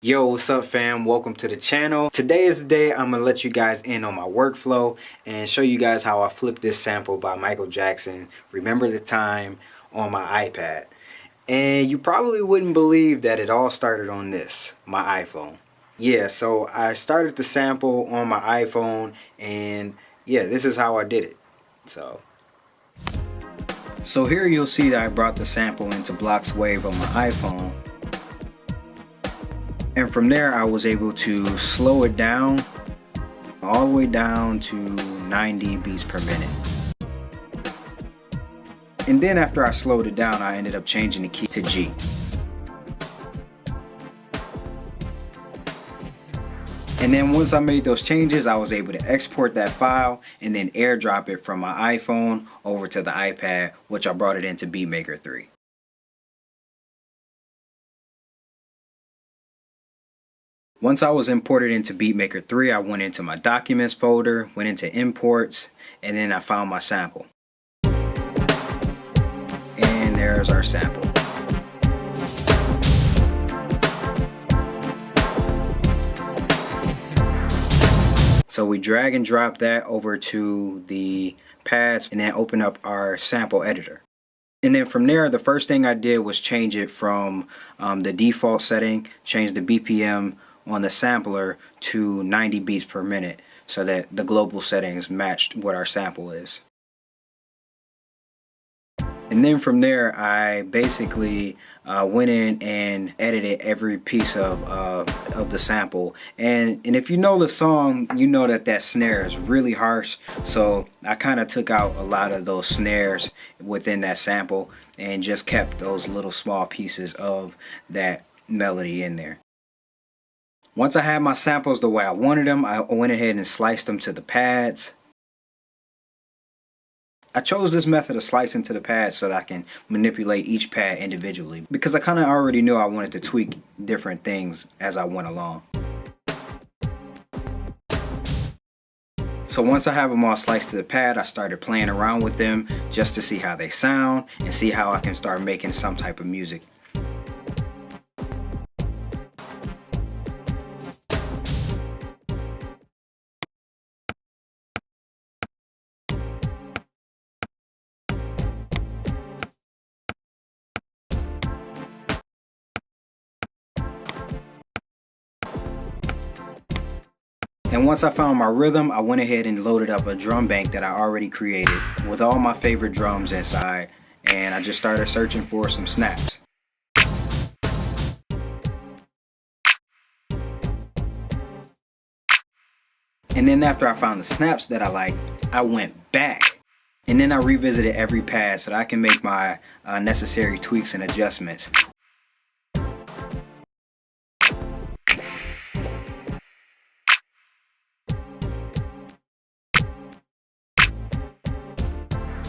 Yo, what's up fam? Welcome to the channel. Today is the day I'm gonna let you guys in on my workflow and show you guys how I flipped this sample by Michael Jackson, Remember the Time, on my iPad. And you probably wouldn't believe that it all started on this, my iPhone. Yeah, so I started the sample on my iPhone and yeah, this is how I did it. So here you'll see that I brought the sample into Blocks Wave on my iPhone. And from there I was able to slow it down all the way down to 90 beats per minute. And then after I slowed it down, I ended up changing the key to G. And then once I made those changes, I was able to export that file and then airdrop it from my iPhone over to the iPad, which I brought it into BeatMaker 3. Once I was imported into BeatMaker 3, I went into my Documents folder, went into Imports, and then I found my sample. And there's our sample. So we drag and drop that over to the pads and then open up our sample editor. And then from there, the first thing I did was change it from the default setting, change the BPM on the sampler to 90 beats per minute so that the global settings matched what our sample is. And then from there I basically went in and edited every piece of the sample, and if you know the song, you know that snare is really harsh, so I kind of took out a lot of those snares within that sample and just kept those little small pieces of that melody in there. Once I had my samples the way I wanted them, I went ahead and sliced them to the pads. I chose this method of slicing to the pads so that I can manipulate each pad individually, because I kind of already knew I wanted to tweak different things as I went along. So once I have them all sliced to the pad, I started playing around with them just to see how they sound and see how I can start making some type of music. And once I found my rhythm, I went ahead and loaded up a drum bank that I already created with all my favorite drums inside, and I just started searching for some snaps. And then after I found the snaps that I liked, I went back and then I revisited every pad so that I can make my necessary tweaks and adjustments.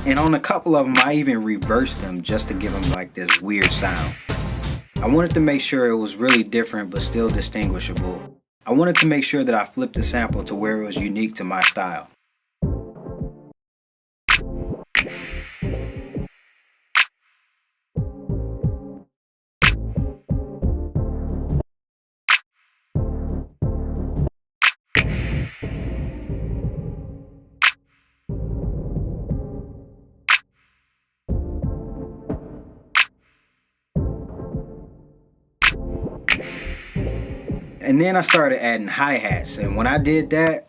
And on a couple of them, I even reversed them just to give them like this weird sound. I wanted to make sure it was really different but still distinguishable. I wanted to make sure that I flipped the sample to where it was unique to my style. And then I started adding hi-hats, and when I did that,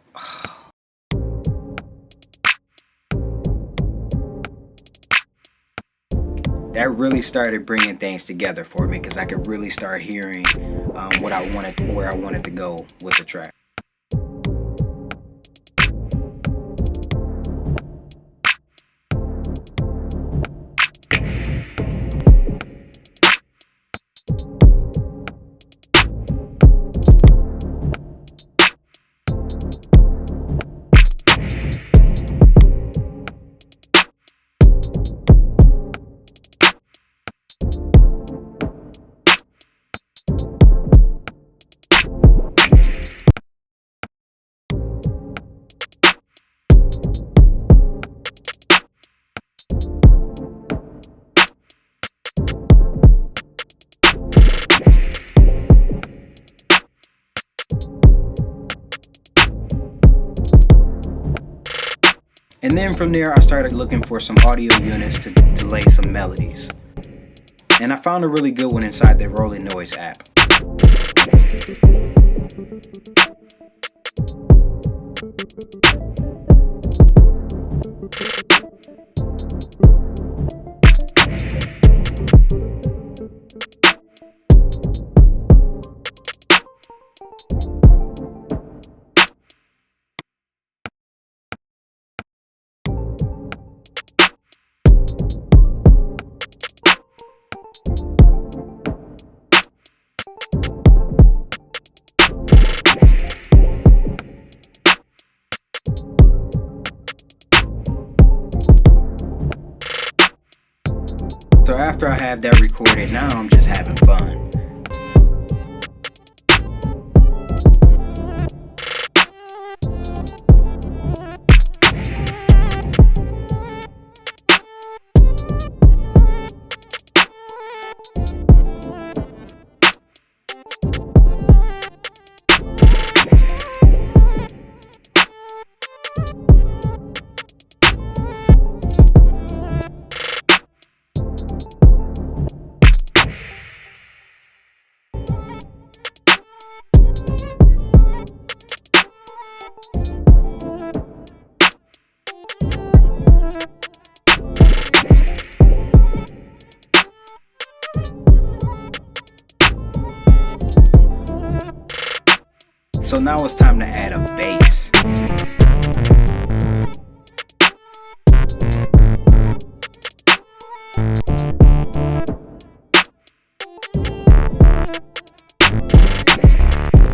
that really started bringing things together for me, because I could really start hearing what I wanted, where I wanted to go with the track. And then from there, I started looking for some audio units to lay some melodies. And I found a really good one inside the Rolling Noise app. So after I have that recorded, now I'm just having fun. So now it's time to add a bass.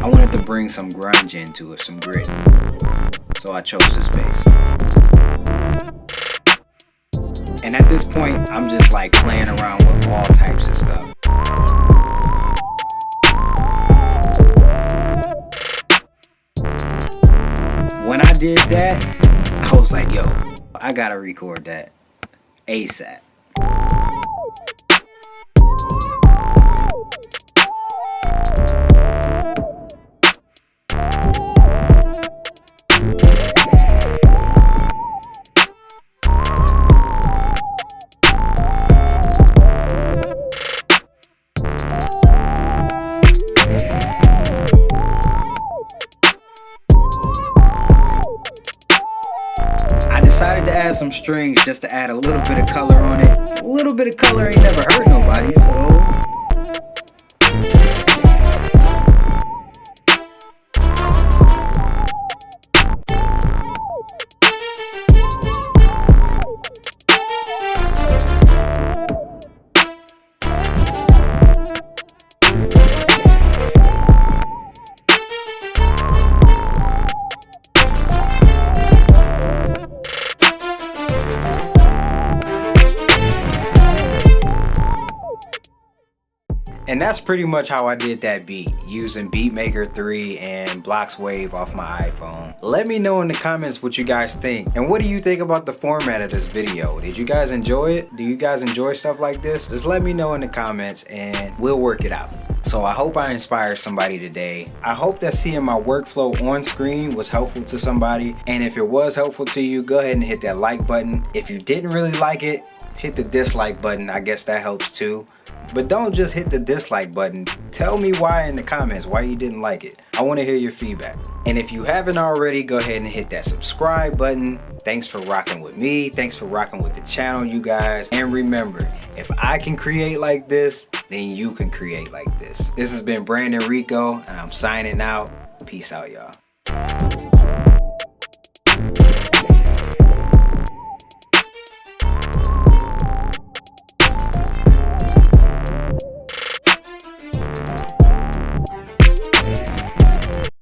I wanted to bring some grunge into it, some grit. So I chose this bass. And at this point, I'm just like playing around with all types of stuff. When I did that, I was like, yo, I gotta record that ASAP. I decided to add some strings just to add a little bit of color on it. A little bit of color ain't never hurt nobody, so... And that's pretty much how I did that beat, using BeatMaker 3 and Blocks Wave off my iPhone. Let me know in the comments what you guys think. And what do you think about the format of this video? Did you guys enjoy it? Do you guys enjoy stuff like this? Just let me know in the comments and we'll work it out. So I hope I inspired somebody today. I hope that seeing my workflow on screen was helpful to somebody. And if it was helpful to you, go ahead and hit that like button. If you didn't really like it, hit the dislike button. I guess that helps too. But don't just hit the dislike button. Tell me why in the comments, why you didn't like it. I want to hear your feedback. And if you haven't already, go ahead and hit that subscribe button. Thanks for rocking with me. Thanks for rocking with the channel, you guys. And remember, if I can create like this, then you can create like this. This has been Brandon Rico, and I'm signing out. Peace out, y'all.